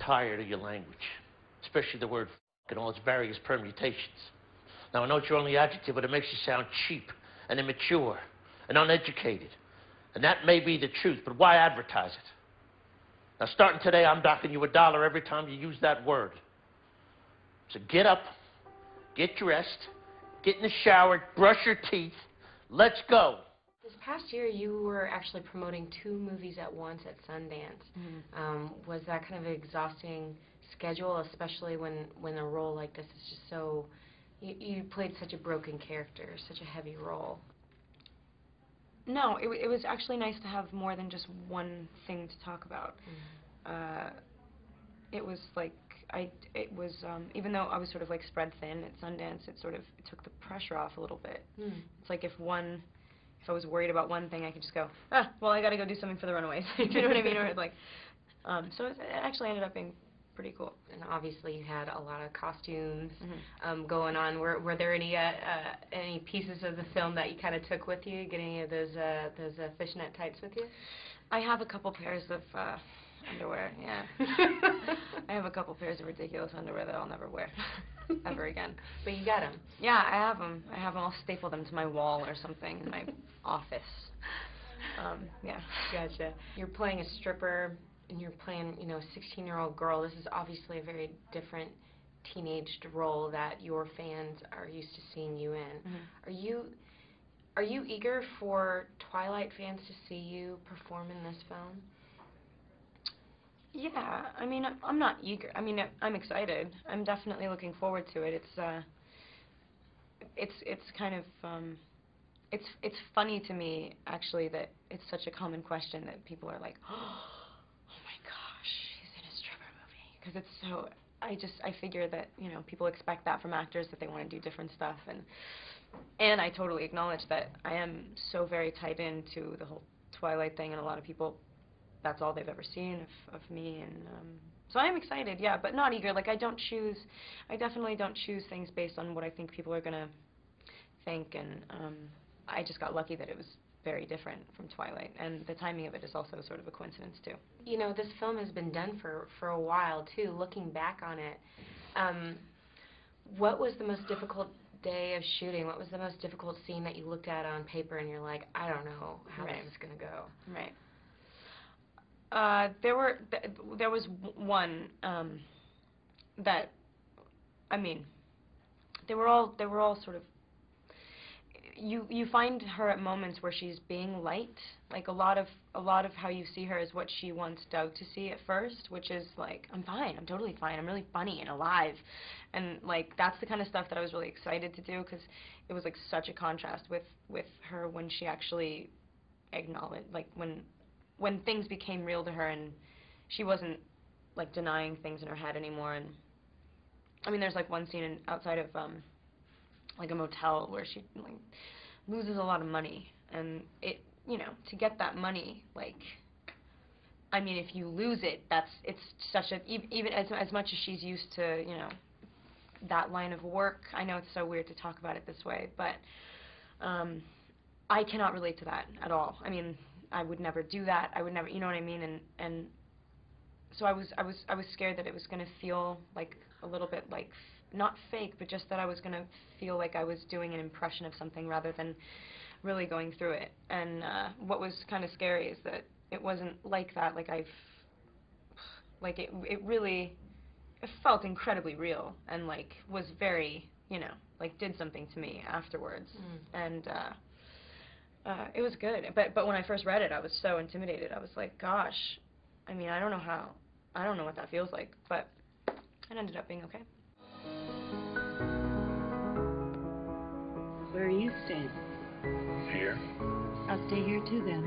tired of your language, especially the word f and all its various permutations. Now, I know it's your only adjective, but it makes you sound cheap and immature and uneducated. And that may be the truth, but why advertise it? Now, starting today, I'm docking you $1 every time you use that word. So get up, get dressed, get in the shower, brush your teeth. Let's go. This past year, you were actually promoting 2 movies at once at Sundance. Was that kind of an exhausting schedule, especially when a role like this is just so... You played such a broken character, such a heavy role. No, it was actually nice to have more than just one thing to talk about. It was like, even though I was sort of like spread thin at Sundance, it took the pressure off a little bit. It's like if I was worried about one thing, I could just go, well, I gotta go do something for the Runaways. You know what I mean? Or like, so it actually ended up being pretty cool. And obviously you had a lot of costumes going on. Were there any pieces of the film that you kind of took with you? Get any of those fishnet tights with you? I have a couple pairs of underwear, yeah. I have a couple pairs of ridiculous underwear that I'll never wear ever again. But you got them? Yeah, I have them. I'll staple them to my wall or something in my office. Yeah. Gotcha. You're playing a stripper, and you're playing, you know, a 16-year-old girl. This is obviously a very different teenaged role that your fans are used to seeing you in. Are you eager for Twilight fans to see you perform in this film? Yeah, I mean, I'm not eager. I mean, I'm excited. I'm definitely looking forward to it. It's kind of, it's funny to me, actually, that it's such a common question that people are like, oh my gosh, he's in a stripper movie. Because it's so, I figure that, you know, people expect that from actors, that they want to do different stuff. And I totally acknowledge that I am so very tied into the whole Twilight thing, and a lot of people, that's all they've ever seen of me, and so I am excited, yeah, but not eager. Like, I definitely don't choose things based on what I think people are gonna think, and I just got lucky that it was very different from Twilight, and the timing of it is also sort of a coincidence too. You know, this film has been done for a while too. Looking back on it, what was the most difficult day of shooting? What was the most difficult scene that you looked at on paper and you're like, I don't know how this is gonna go? Right. There was one that, I mean, they were all sort of, you find her at moments where she's being light. Like a lot of how you see her is what she wants Doug to see at first, which is like, I'm fine, I'm totally fine, I'm really funny and alive, and like that's the kind of stuff that I was really excited to do, because it was like such a contrast with her when she actually acknowledged, like when things became real to her and she wasn't like denying things in her head anymore. And I mean, there's like one scene outside of like a motel where she like loses a lot of money, and it, you know, to get that money, like, I mean, if you lose it, it's such a, even as much as she's used to, you know, that line of work. I know it's so weird to talk about it this way, but I cannot relate to that at all. I mean, I would never do that. I would never, you know what I mean? And so I was scared that it was going to feel like a little bit like, not fake, but just that I was going to feel like I was doing an impression of something rather than really going through it. And what was kind of scary is that it wasn't like that. Like it really, it felt incredibly real, and like was very, you know, like did something to me afterwards. And it was good. But when I first read it, I was so intimidated. I was like, gosh, I mean, I don't know what that feels like, but it ended up being okay. Where are you staying? Here. I'll stay here too then.